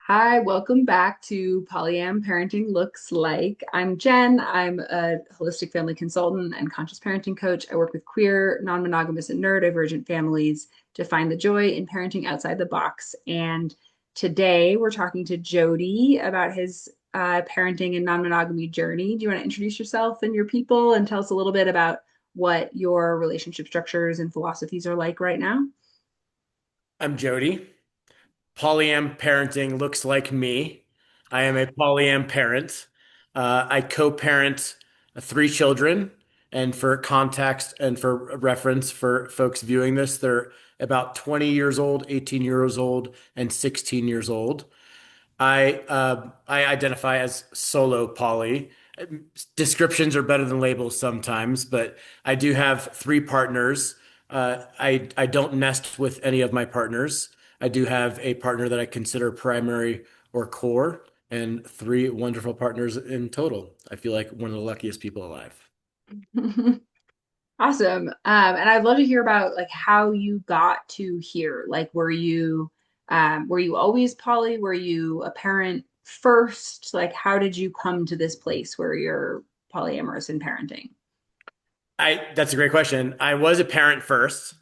Hi, welcome back to Parenting Looks Like. I'm Jen. I'm a holistic family consultant and conscious parenting coach. I work with queer, non-monogamous, and neurodivergent families to find the joy in parenting outside the box. And today we're talking to Jodi about his parenting and non-monogamy journey. Do you want to introduce yourself and your people and tell us a little bit about what your relationship structures and philosophies are like right now? I'm Jody. Polyam parenting looks like me. I am a polyam parent. I co-parent three children. And for context and for reference for folks viewing this, they're about 20 years old, 18 years old, and 16 years old. I identify as solo poly. Descriptions are better than labels sometimes, but I do have three partners. I don't nest with any of my partners. I do have a partner that I consider primary or core, and three wonderful partners in total. I feel like one of the luckiest people alive. Awesome. And I'd love to hear about like how you got to here. Like, were you always poly? Were you a parent first? Like, how did you come to this place where you're polyamorous in parenting? That's a great question. I was a parent first.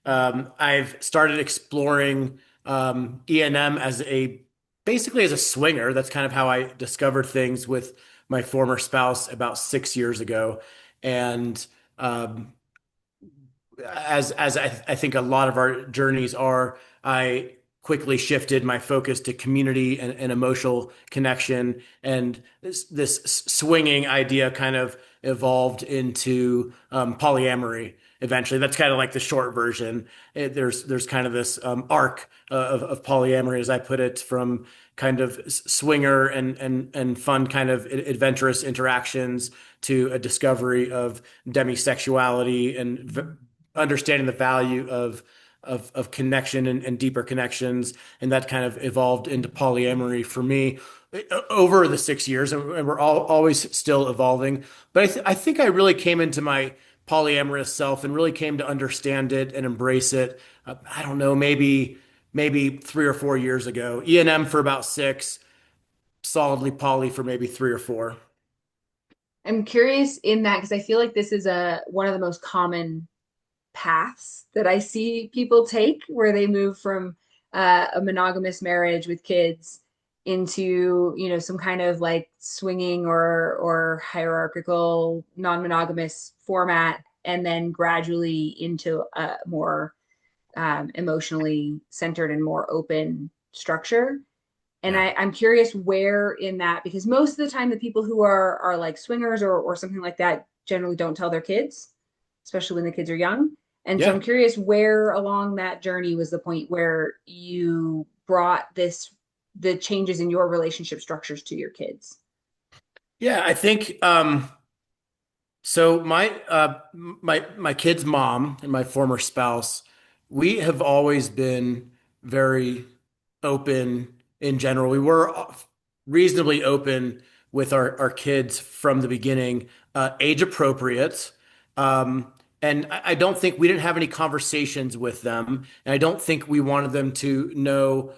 I've started exploring E&M as a basically as a swinger. That's kind of how I discovered things with my former spouse about 6 years ago. And um, as I think a lot of our journeys are, I quickly shifted my focus to community and emotional connection, and this swinging idea kind of evolved into polyamory. Eventually, that's kind of like the short version. There's kind of this arc of polyamory, as I put it, from kind of swinger and fun kind of adventurous interactions to a discovery of demisexuality and understanding the value of connection and deeper connections, and that kind of evolved into polyamory for me over the 6 years, and we're all always still evolving. But I think I really came into my polyamorous self and really came to understand it and embrace it. I don't know, maybe 3 or 4 years ago. E&M for about six, solidly poly for maybe 3 or 4. I'm curious in that because I feel like this is a one of the most common paths that I see people take where they move from a monogamous marriage with kids into, some kind of like swinging or hierarchical non-monogamous format, and then gradually into a more emotionally centered and more open structure. And Yeah. I'm curious where in that, because most of the time the people who are like swingers or something like that generally don't tell their kids, especially when the kids are young. And so I'm Yeah. curious where along that journey was the point where you brought the changes in your relationship structures to your kids. Yeah, I think so my kid's mom and my former spouse, we have always been very open in general. We were reasonably open with our kids from the beginning, age appropriate. Um, and I don't think we didn't have any conversations with them, and I don't think we wanted them to know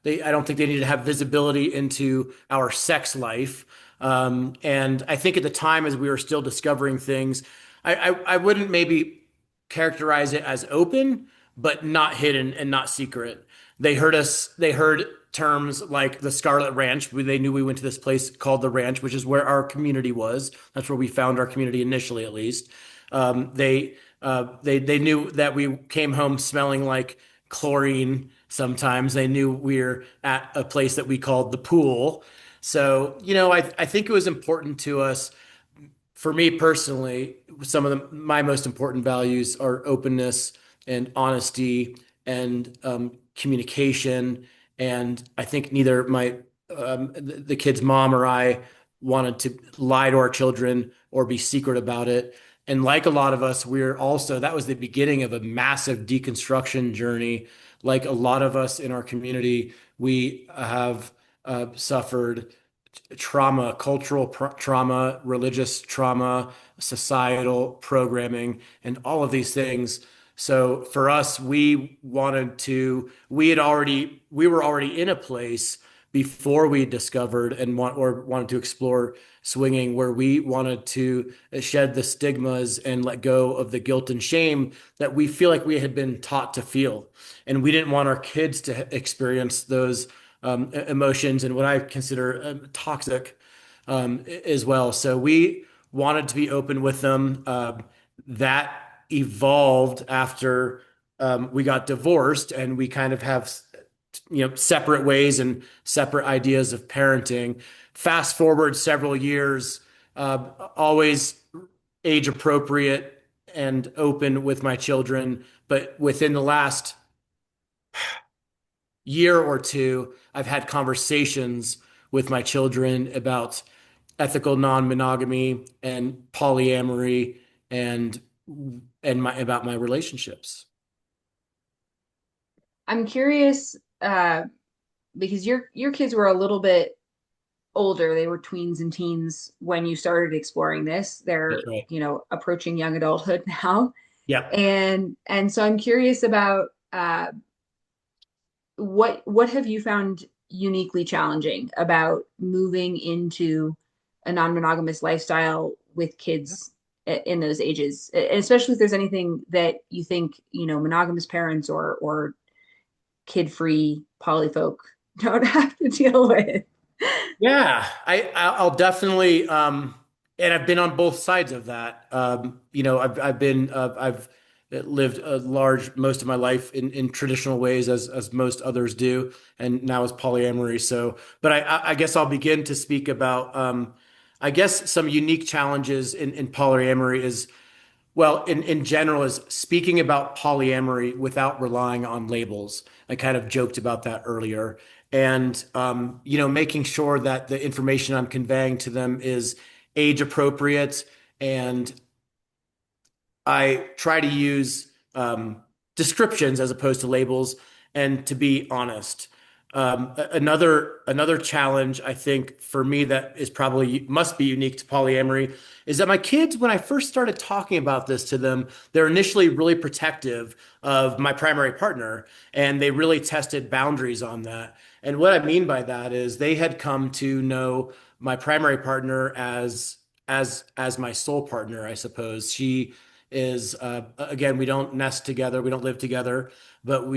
I don't think they needed to have visibility into our sex life. And I think at the time, as we were still discovering things, I wouldn't maybe characterize it as open, but not hidden and not secret. They heard terms like the Scarlet Ranch. They knew we went to this place called the Ranch, which is where our community was. That's where we found our community initially, at least. They knew that we came home smelling like chlorine sometimes. They knew we were at a place that we called the pool. So, I think it was important to us. For me personally, some of my most important values are openness and honesty and communication. And I think neither the kid's mom or I wanted to lie to our children or be secret about it. And like a lot of us, that was the beginning of a massive deconstruction journey. Like a lot of us in our community, we have suffered trauma, trauma, religious trauma, societal programming, and all of these things. So for us, we were already in a place before we discovered and wanted to explore swinging, where we wanted to shed the stigmas and let go of the guilt and shame that we feel like we had been taught to feel. And we didn't want our kids to experience those emotions and what I consider toxic as well. So we wanted to be open with them. That evolved after we got divorced, and we kind of have separate ways and separate ideas of parenting. Fast forward several years, always age appropriate and open with my children, but within the last year or two, I've had conversations with my children about ethical non-monogamy and polyamory and my about my relationships. I'm curious because your kids were a little bit older. They were tweens and teens when you started exploring this. That's They're, right. approaching young adulthood now. Yep. And so I'm curious about what have you found uniquely challenging about moving into a non-monogamous lifestyle with kids in those ages, especially if there's anything that you think, monogamous parents or kid-free poly folk don't have to deal with. Yeah, I'll definitely and I've been on both sides of that. I've lived a large most of my life in traditional ways as most others do, and now as polyamory. So, but I guess I'll begin to speak about I guess some unique challenges in polyamory is, well, in general, is speaking about polyamory without relying on labels. I kind of joked about that earlier. And, making sure that the information I'm conveying to them is age appropriate. And I try to use descriptions as opposed to labels, and to be honest. Another challenge I think for me that is probably must be unique to polyamory is that my kids, when I first started talking about this to them, they're initially really protective of my primary partner, and they really tested boundaries on that. And what I mean by that is they had come to know my primary partner as my soul partner, I suppose. She is again, we don't nest together, we don't live together, but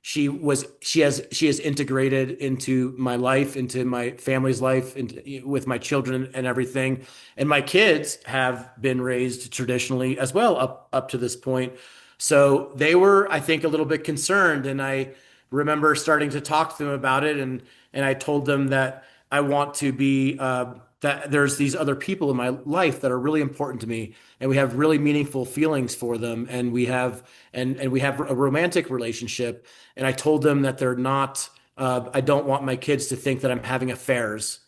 she has integrated into my life, into my family's life, into, with my children and everything. And my kids have been raised traditionally as well up to this point. So they were, I think, a little bit concerned, and I remember starting to talk to them about it, and I told them that I want to be that there's these other people in my life that are really important to me, and we have really meaningful feelings for them, and we have a romantic relationship. And I told them that they're not I don't want my kids to think that I'm having affairs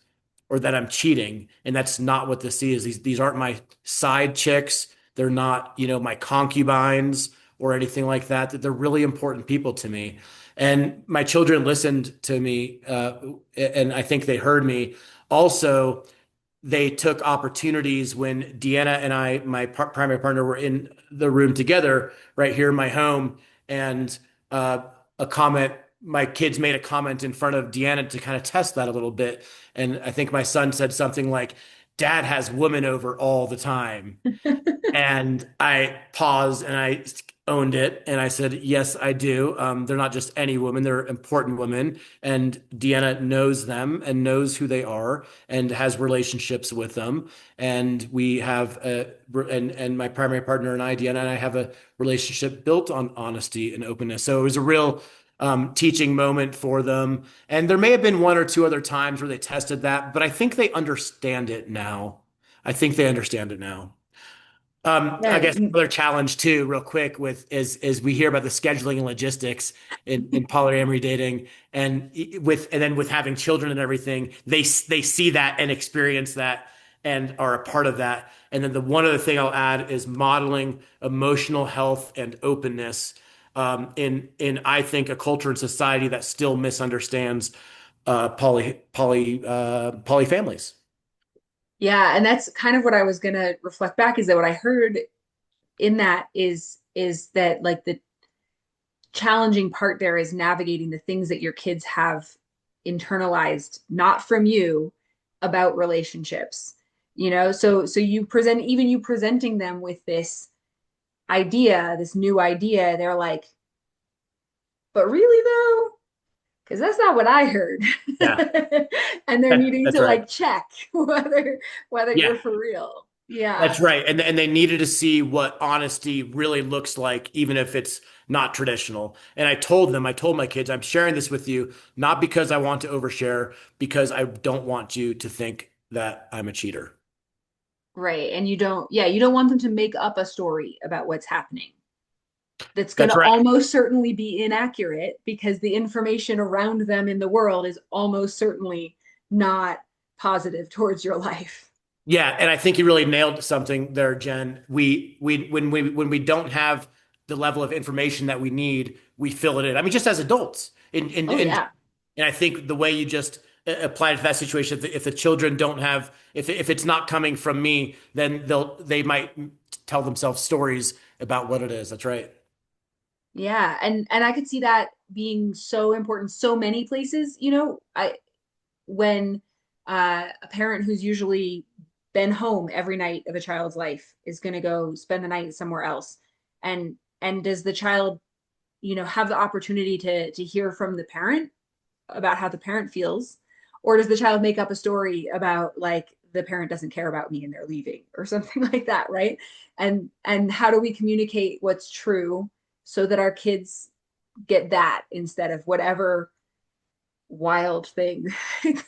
or that I'm cheating, and that's not what this is. These aren't my side chicks. They're not, my concubines or anything like that. That they're really important people to me. And my children listened to me, and I think they heard me. Also, they took opportunities when Deanna and I, my primary partner, were in the room together right here in my home, and uh, a comment. My kids made a comment in front of Deanna to kind of test that a little bit, and I think my son said something like, "Dad has women over all the time." And I paused and I owned it. And I said, yes, I do. They're not just any women, they're important women. And Deanna knows them and knows who they are and has relationships with them. And we have and my primary partner and I, Deanna and I, have a relationship built on honesty and openness. So it was a real teaching moment for them. And there may have been one or two other times where they tested that, but I think they understand it now. I think they understand it now. I Yeah. guess another challenge too, real quick, with is we hear about the scheduling and logistics in polyamory dating, and then with having children and everything, they see that and experience that and are a part of that. And then the one other thing I'll add is modeling emotional health and openness in I think a culture and society that still misunderstands poly families. Yeah, and that's kind of what I was gonna reflect back is that what I heard in that is is that like the challenging part there is navigating the things that your kids have internalized, not from you, about relationships. So you present, even you presenting them with this idea, this new idea, they're like, but really though, because that's not what I heard. Yeah, And they're needing that's to right. like check whether Yeah, you're for real. Yeah. that's right. And they needed to see what honesty really looks like, even if it's not traditional. And I told my kids, I'm sharing this with you, not because I want to overshare, because I don't want you to think that I'm a cheater. Right. And you don't want them to make up a story about what's happening that's going That's to right. almost certainly be inaccurate because the information around them in the world is almost certainly not positive towards your life. Yeah, and I think you really nailed something there, Jen. When we don't have the level of information that we need, we fill it in. I mean, just as adults, Oh, yeah. and I think the way you just applied it to that situation, if the children don't have, if it's not coming from me, then they might tell themselves stories about what it is. That's right. Yeah. And I could see that being so important so many places. When a parent who's usually been home every night of a child's life is going to go spend the night somewhere else, and does the child have the opportunity to hear from the parent about how the parent feels, or does the child make up a story about like the parent doesn't care about me and they're leaving or something like that, right? And how do we communicate what's true so that our kids get that instead of whatever wild thing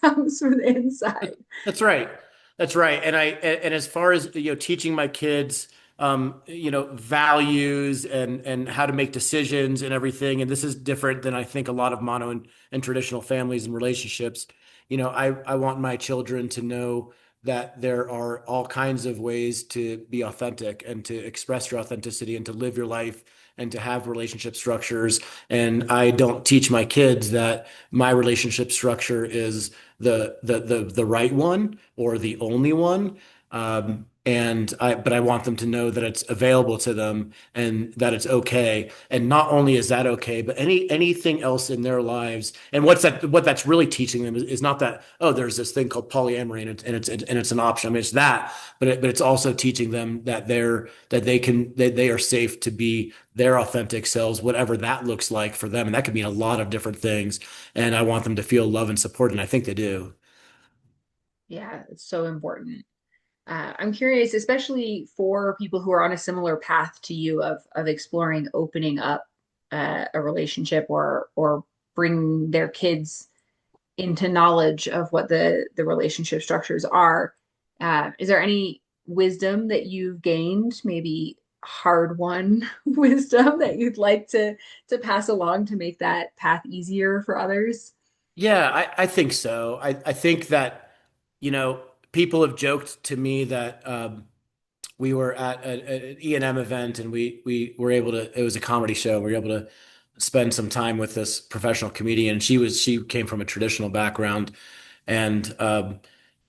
comes from the inside? That's right. That's right. And as far as teaching my kids values and how to make decisions and everything, and this is different than I think a lot of mono and traditional families and relationships. I want my children to know that there are all kinds of ways to be authentic and to express your authenticity and to live your life and to have relationship structures. And I don't teach my kids that my relationship structure is the right one or the only one. But I want them to know that it's available to them and that it's okay. And not only is that okay, but anything else in their lives. And what that's really teaching them is not that, oh, there's this thing called polyamory and it's an option. I mean, it's that, but it's also teaching them that they are safe to be their authentic selves, whatever that looks like for them. And that could mean a lot of different things. And I want them to feel love and support, and I think they do. Yeah, it's so important. I'm curious, especially for people who are on a similar path to you of exploring opening up a relationship or bring their kids into knowledge of what the relationship structures are. Is there any wisdom that you've gained, maybe hard won wisdom that you'd like to pass along to make that path easier for others? Yeah, I think so. I think that, you know, people have joked to me that we were at an E&M event and we were able to, it was a comedy show. We were able to spend some time with this professional comedian. She came from a traditional background and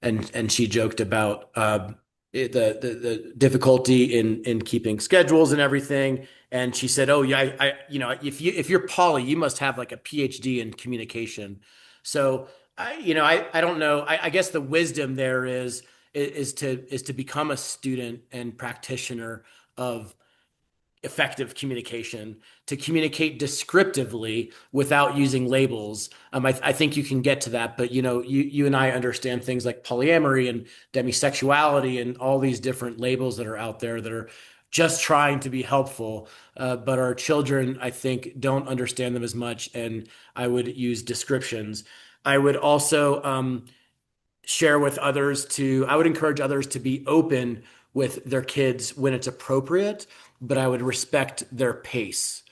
and she joked about the difficulty in keeping schedules and everything. And she said, "Oh yeah, if you're poly, you must have like a PhD in communication." So I don't know. I guess the wisdom there is to become a student and practitioner of effective communication, to communicate descriptively without using labels. I think you can get to that, but you and I understand things like polyamory and demisexuality and all these different labels that are out there that are just trying to be helpful. But our children, I think, don't understand them as much, and I would use descriptions. I would also I would encourage others to be open with their kids when it's appropriate, but I would respect their pace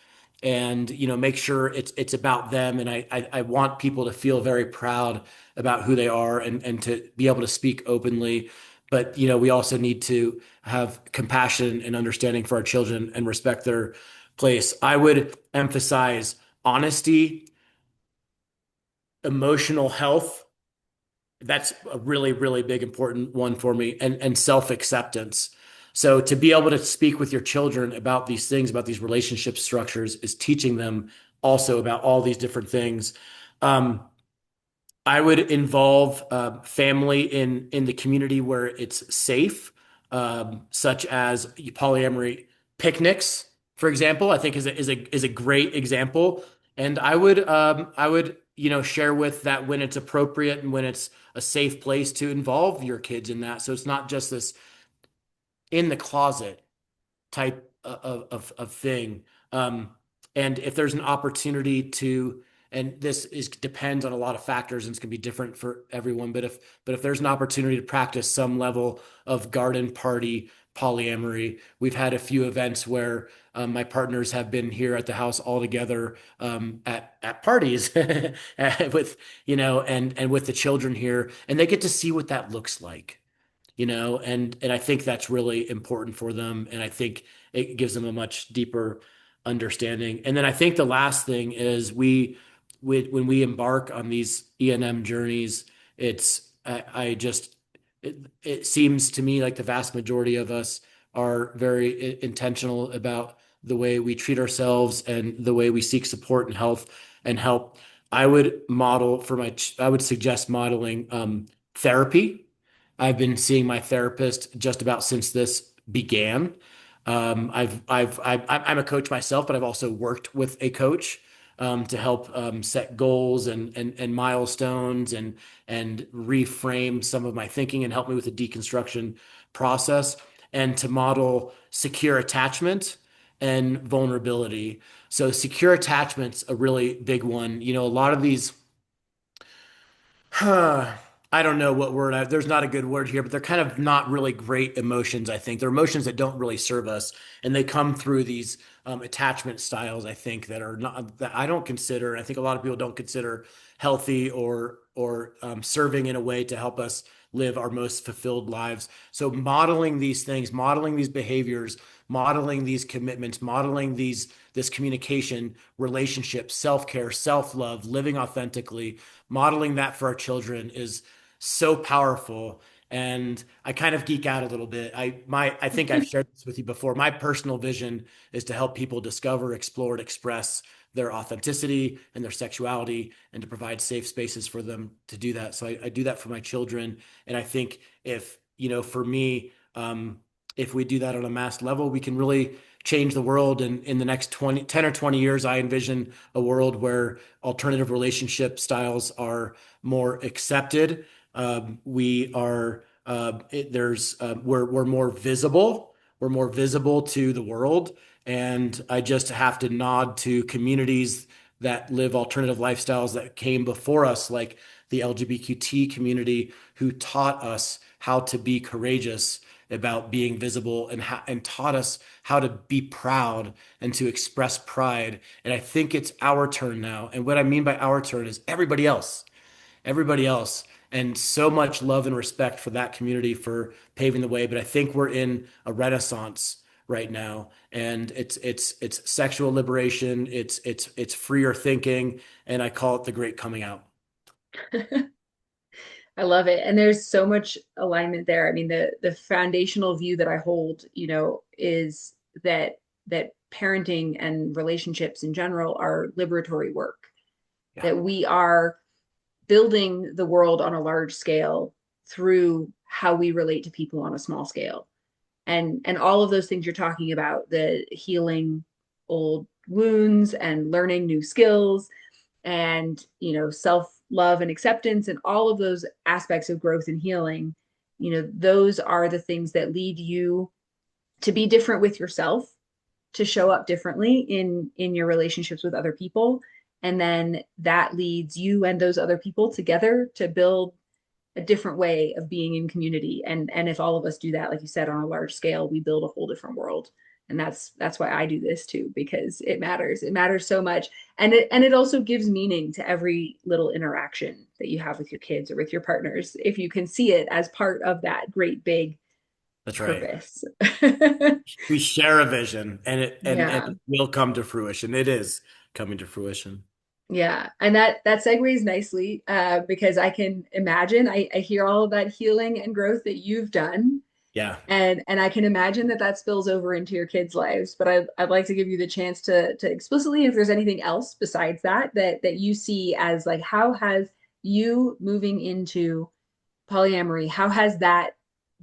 and make sure it's about them. And I want people to feel very proud about who they are and to be able to speak openly. But we also need to have compassion and understanding for our children and respect their place. I would emphasize honesty, emotional health. That's a really, really big important one for me, and self-acceptance. So to be able to speak with your children about these things, about these relationship structures, is teaching them also about all these different things. Um, I would involve family in the community where it's safe, such as polyamory picnics, for example. I think is a great example, and I would share with that when it's appropriate and when it's a safe place to involve your kids in that. So it's not just this in the closet type of thing. Um, and if there's an opportunity to, and this is depends on a lot of factors and it's going to be different for everyone, but if there's an opportunity to practice some level of garden party polyamory, we've had a few events where my partners have been here at the house all together at parties with and with the children here, and they get to see what that looks like, and I think that's really important for them, and I think it gives them a much deeper understanding. And then I think the last thing is when we embark on these E&M journeys, I just it seems to me like the vast majority of us are very intentional about the way we treat ourselves and the way we seek support and health and help. I would suggest modeling therapy. I've been seeing my therapist just about since this began. I'm a coach myself, but I've also worked with a coach to help set goals and milestones and reframe some of my thinking and help me with the deconstruction process and to model secure attachment and vulnerability. So secure attachment's a really big one. A lot of these I don't know what word. There's not a good word here, but they're kind of not really great emotions, I think. They're emotions that don't really serve us, and they come through these attachment styles, I think, that are not that I don't consider. I think a lot of people don't consider healthy or serving in a way to help us live our most fulfilled lives. So modeling these things, modeling these behaviors, modeling these commitments, modeling this communication, relationships, self-care, self-love, living authentically, modeling that for our children is so powerful. And I kind of geek out a little bit. I think I've shared this with you before. My personal vision is to help people discover, explore, and express their authenticity and their sexuality and to provide safe spaces for them to do that. So I do that for my children. And I think for me, if we do that on a mass level, we can really change the world. And in the next 10 or 20 years, I envision a world where alternative relationship styles are more accepted. We are there's we're more visible. We're more visible to the world, and I just have to nod to communities that live alternative lifestyles that came before us, like the LGBTQ community, who taught us how to be courageous about being visible and taught us how to be proud and to express pride. And I think it's our turn now. And what I mean by our turn is everybody else, and so much love and respect for that community for paving the way. But I think we're in a renaissance right now, and it's sexual liberation, it's freer thinking, and I call it the great coming out. I love it. And there's so much alignment there. I mean, the foundational view that I hold, is that parenting and relationships in general are liberatory work, Yeah. that we are building the world on a large scale through how we relate to people on a small scale. And all of those things you're talking about, the healing old wounds and learning new skills and self love and acceptance and all of those aspects of growth and healing, those are the things that lead you to be different with yourself, to show up differently in your relationships with other people, and then that leads you and those other people together to build a different way of being in community. And if all of us do that, like you said, on a large scale, we build a whole different world. And that's why I do this too, because it matters so much. And it also gives meaning to every little interaction that you have with your kids or with your partners, if you can see it as part of that great big That's right. purpose. We share a vision, and and Yeah. it will come to fruition. It is coming to fruition. Yeah, and that segues nicely, because I can imagine, I hear all of that healing and growth that you've done, Yeah. And I can imagine that that spills over into your kids' lives. But I'd like to give you the chance to explicitly, if there's anything else besides that that you see as like, how has you moving into polyamory, how has that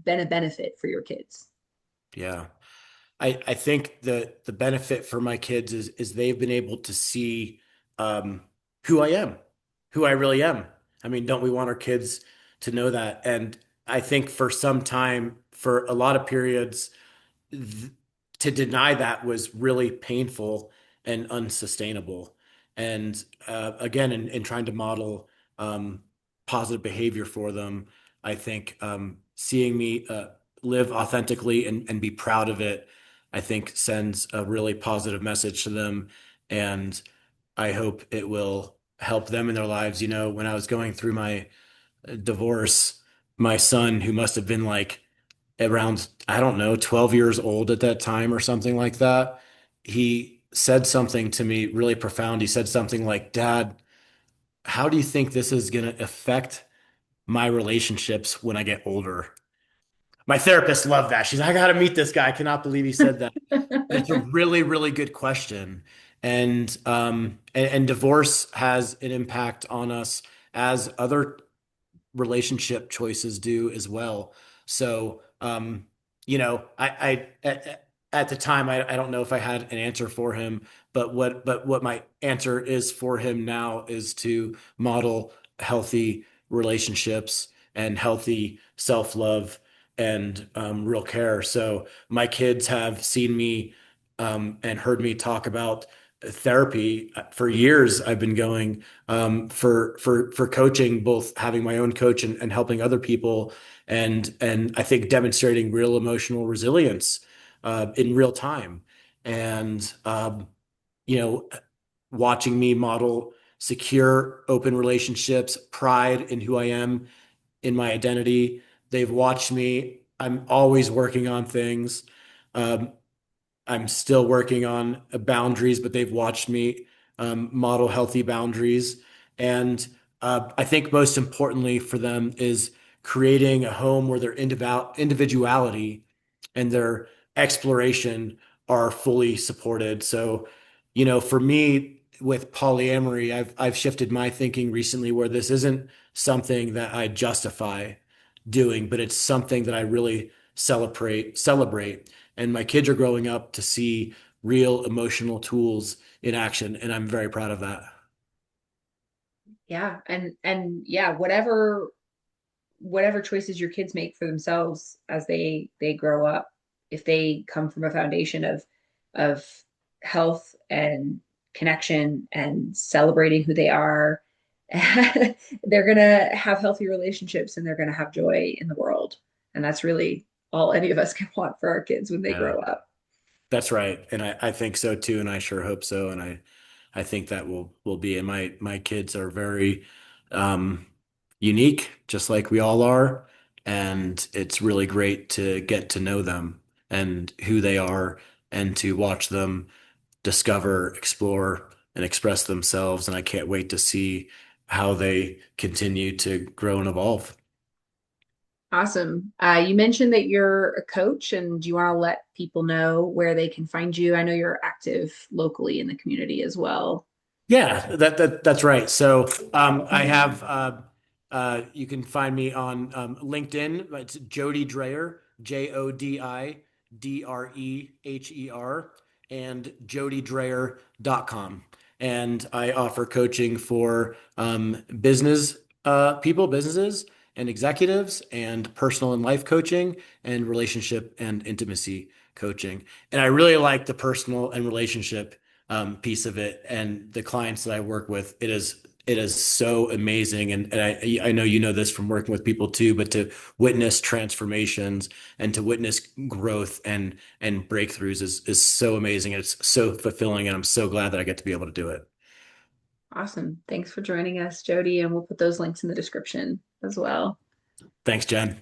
been a benefit for your kids? Yeah. I think the benefit for my kids is they've been able to see um, who I am, who I really am. I mean, don't we want our kids to know that? And I think for some time, for a lot of periods, th to deny that was really painful and unsustainable. And again, in trying to model um, positive behavior for them, I think seeing me live authentically and be proud of it, I think sends a really positive message to them. And I hope it will help them in their lives. You know, when I was going through my divorce, my son, who must have been like around, I don't know, 12 years old at that time or something like that, he said something to me really profound. He said something like, Dad, how do you think this is going to affect my relationships when I get older? My therapist loved that. She's like, I got to meet this guy. I cannot believe he said that. But it's a really, really good question. And divorce has an impact on us as other relationship choices do as well. So, at the time, I don't know if I had an answer for him, but what my answer is for him now is to model healthy relationships and healthy self-love and real care. So my kids have seen me and heard me talk about therapy for years. I've been going for coaching, both having my own coach and helping other people, and I think demonstrating real emotional resilience in real time, and you know, watching me model secure, open relationships, pride in who I am, in my identity. They've watched me. I'm always working on things. Um, I'm still working on boundaries, but they've watched me model healthy boundaries. And I think most importantly for them is creating a home where their individuality and their exploration are fully supported. So, for me with polyamory, I've shifted my thinking recently where this isn't something that I justify doing, but it's something that I really celebrate. And my kids are growing up to see real emotional tools in action, and I'm very proud of that. Yeah, and yeah, whatever choices your kids make for themselves as they grow up, if they come from a foundation of health and connection and celebrating who they are, they're gonna have healthy relationships and they're gonna have joy in the world. And that's really all any of us can want for our kids when they Yeah, grow up. that's right. And I think so too, and I sure hope so. And I think that will be. And my kids are very um, unique, just like we all are. And it's really great to get to know them and who they are and to watch them discover, explore, and express themselves. And I can't wait to see how they continue to grow and evolve. Awesome. You mentioned that you're a coach, and do you want to let people know where they can find you? I know you're active locally in the community as well. Yeah, that's right. So I have you can find me on LinkedIn. It's Jodi Dreher, JodiDreher, and jodidreher.com. And I offer coaching for businesses and executives, and personal and life coaching and relationship and intimacy coaching. And I really like the personal and relationship piece of it, and the clients that I work with, it is so amazing. And I know you know this from working with people too, but to witness transformations and to witness growth and breakthroughs is so amazing. It's so fulfilling, and I'm so glad that I get to be able to do it. Awesome. Thanks for joining us, Jodi, and we'll put those links in the description as well. Thanks, Jen.